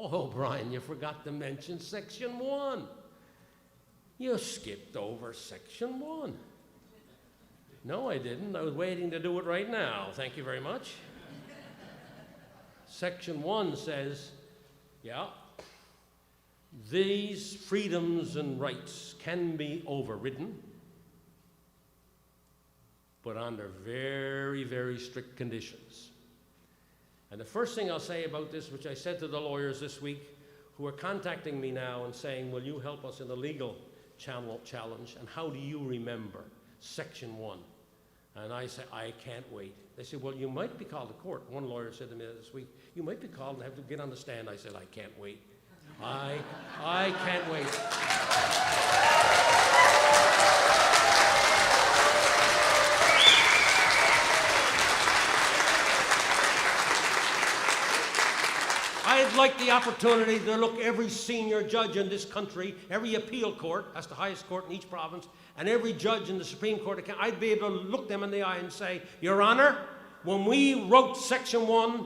Oh, Brian, you forgot to mention Section 1. You skipped over Section 1. No, I didn't. I was waiting to do it right now. Thank you very much. Section 1 says, these freedoms and rights can be overridden, but under very, very strict conditions. And the first thing I'll say about this, which I said to the lawyers this week, who are contacting me now and saying, will you help us in the legal challenge, and how do you remember Section 1? And I say, I can't wait. They said, well, you might be called to court. One lawyer said to me this week, you might be called and have to get on the stand. I said, I can't wait. I can't wait. I'd like the opportunity to look every senior judge in this country, every appeal court, that's the highest court in each province, and every judge in the Supreme Court, I'd be able to look them in the eye and say, Your Honor, when we wrote Section 1,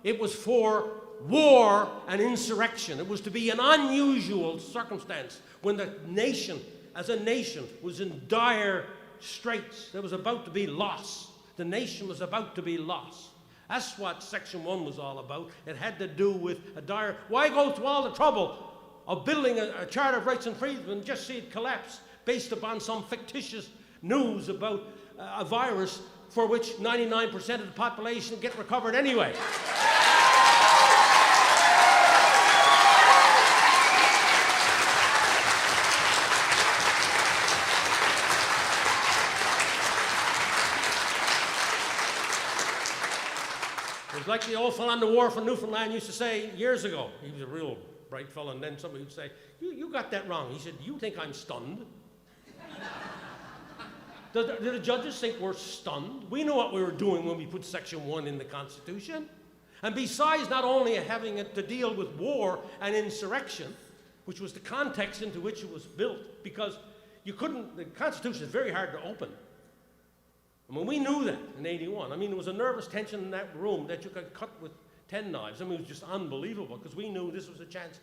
it was for war and insurrection. It was to be an unusual circumstance when the nation, as a nation, was in dire straits. There was about to be loss. The nation was about to be lost. That's what Section 1 was all about. It had to do with a dire... Why go through all the trouble of building a Charter of Rights and Freedoms and just see it collapse based upon some fictitious news about a virus for which 99% of the population get recovered anyway? It's like the old fellow on the wharf in Newfoundland used to say years ago. He was a real bright fellow, and then somebody would say, you got that wrong. He said, you think I'm stunned? Do the judges think we're stunned? We know what we were doing when we put Section 1 in the Constitution. And besides not only having it to deal with war and insurrection, which was the context into which it was built, because the Constitution is very hard to open. I mean, we knew that in '81. I mean, there was a nervous tension in that room that you could cut with 10 knives. I mean, it was just unbelievable, because we knew this was a chance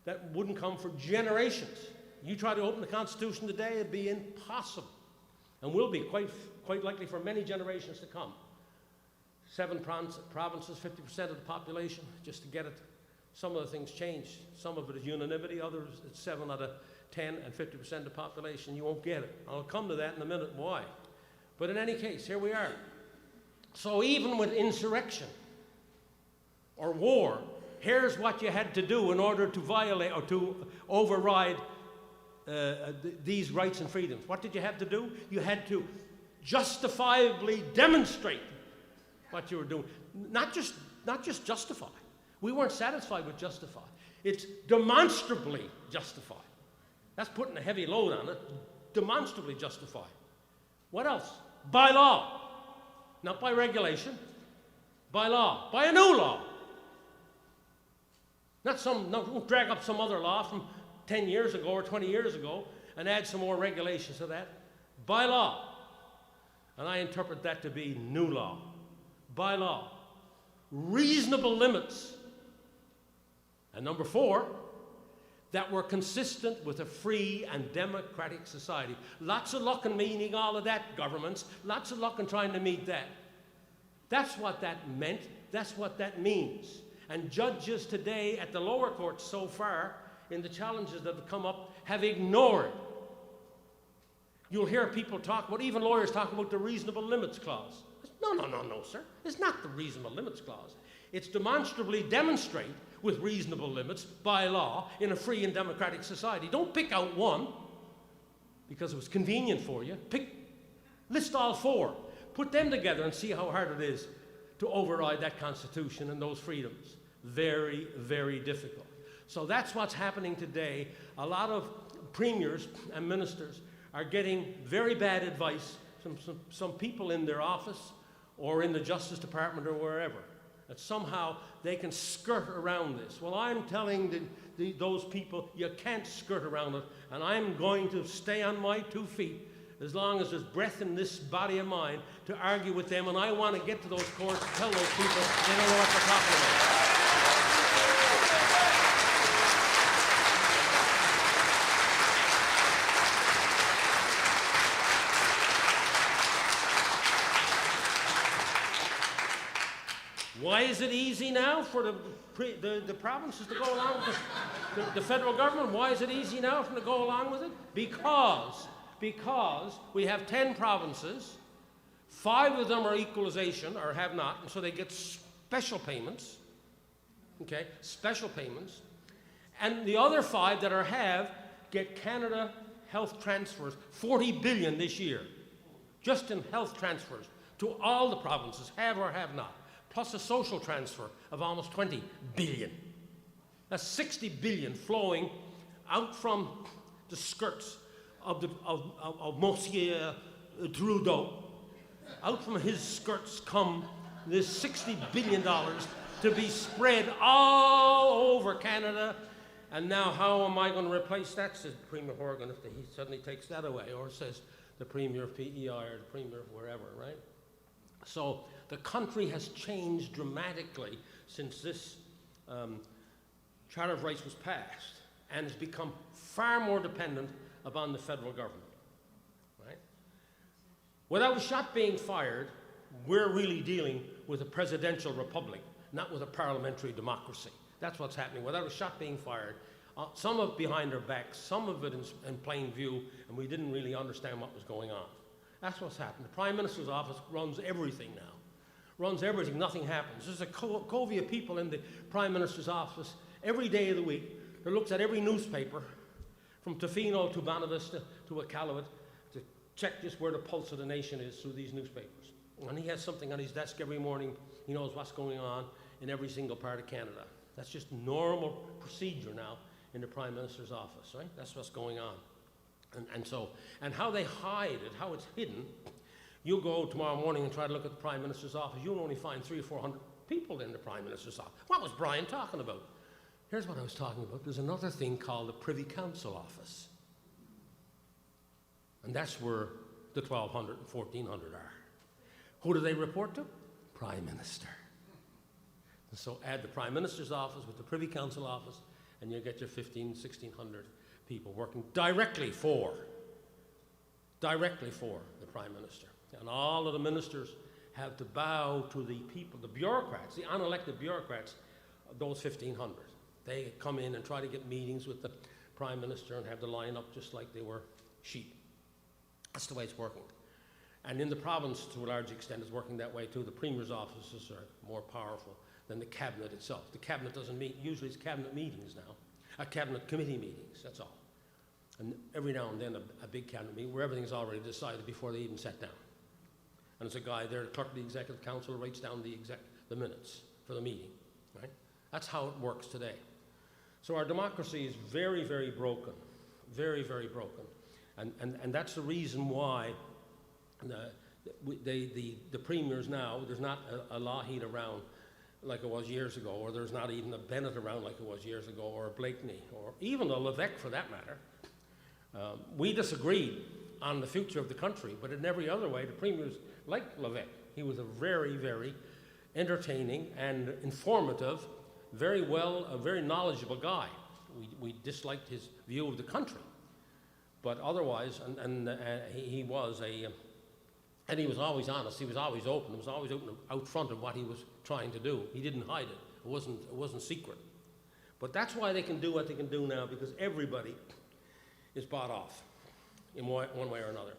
that wouldn't come for generations. You try to open the Constitution today, it'd be impossible, and will be quite likely for many generations to come. 7 provinces, 50% of the population, just to get it. Some of the things changed. Some of it is unanimity, others it's 7 out of 10 and 50% of the population. You won't get it. I'll come to that in a minute why. But in any case, here we are. So even with insurrection or war, here's what you had to do in order to violate or to override these rights and freedoms. What did you have to do? You had to justifiably demonstrate what you were doing. Not just justify. We weren't satisfied with justify. It's demonstrably justify. That's putting a heavy load on it. Demonstrably justify. What else? By law. Not by regulation. By law. By a new law. Don't drag up some other law from 10 years ago or 20 years ago and add some more regulations to that. By law. And I interpret that to be new law. By law. Reasonable limits. And number 4, that were consistent with a free and democratic society. Lots of luck in meeting all of that, governments. Lots of luck in trying to meet that. That's what that meant. That's what that means. And judges today at the lower courts so far, in the challenges that have come up, have ignored. You'll hear people talk about, even lawyers talk about the reasonable limits clause. No, sir. It's not the reasonable limits clause. It's demonstrably demonstrate with reasonable limits by law in a free and democratic society. Don't pick out one because it was convenient for you. List all 4. Put them together and see how hard it is to override that Constitution and those freedoms. Very, very difficult. So that's what's happening today. A lot of premiers and ministers are getting very bad advice from some people in their office or in the Justice Department or wherever, that somehow they can skirt around this. Well, I'm telling those people, you can't skirt around it, and I'm going to stay on my 2 feet as long as there's breath in this body of mine to argue with them, and I want to get to those courts and tell those people they don't know what they're talking about. is it easy now for the provinces to go along with the federal government? Why is it easy now for them to go along with it? Because we have 10 provinces, 5 of them are equalization or have not, and so they get special payments, okay, special payments, and the other 5 that are have get Canada health transfers, 40 billion this year, just in health transfers to all the provinces, have or have not, plus a social transfer of almost 20 billion. That's 60 billion flowing out from the skirts of Monsieur Trudeau. Out from his skirts come this $60 billion to be spread all over Canada. And now how am I going to replace that, says Premier Horgan, if he suddenly takes that away, or says the Premier of PEI or the Premier of wherever, right? So the country has changed dramatically since this Charter of Rights was passed, and has become far more dependent upon the federal government, right? Without a shot being fired, we're really dealing with a presidential republic, not with a parliamentary democracy. That's what's happening. Without a shot being fired, some of it behind our backs, some of it in plain view, and we didn't really understand what was going on. That's what's happened. The Prime Minister's office runs everything now. Runs everything, nothing happens. There's a covey of people in the Prime Minister's office every day of the week that looks at every newspaper, from Tofino to Bonavista to Iqaluit, to check just where the pulse of the nation is through these newspapers. And he has something on his desk every morning. He knows what's going on in every single part of Canada. That's just normal procedure now in the Prime Minister's office, right? That's what's going on. And how they hide it, how it's hidden, you'll go tomorrow morning and try to look at the Prime Minister's office, you'll only find 300 or 400 people in the Prime Minister's office. What was Brian talking about? Here's what I was talking about. There's another thing called the Privy Council office. And that's where the 1,200 and 1,400 are. Who do they report to? Prime Minister. And so add the Prime Minister's office with the Privy Council office, and you'll get your 1,500, 1,600 people working directly for the Prime Minister. And all of the ministers have to bow to the people, the bureaucrats, the unelected bureaucrats, those 1,500. They come in and try to get meetings with the Prime Minister and have to line up just like they were sheep. That's the way it's working. And in the province, to a large extent, it's working that way too. The Premier's offices are more powerful than the Cabinet itself. The Cabinet doesn't meet, usually it's Cabinet meetings now, Cabinet committee meetings, that's all. And every now and then a big Cabinet meeting where everything's already decided before they even sat down. And there's a guy there, the clerk of the Executive Council, writes down the minutes for the meeting, right? That's how it works today. So our democracy is very, very broken, very, very broken. And that's the reason why the premiers now, there's not a Lougheed around like it was years ago, or there's not even a Bennett around like it was years ago, or a Blakeney, or even a Levesque for that matter. We disagreed on the future of the country, but in every other way, the premiers liked Levesque. He was a very, very entertaining and informative, a very knowledgeable guy. We disliked his view of the country, but otherwise, he was and he was always honest. He was always open. He was always open out front of what he was trying to do. He didn't hide it. It wasn't secret. But that's why they can do what they can do now, because everybody is bought off in one way or another.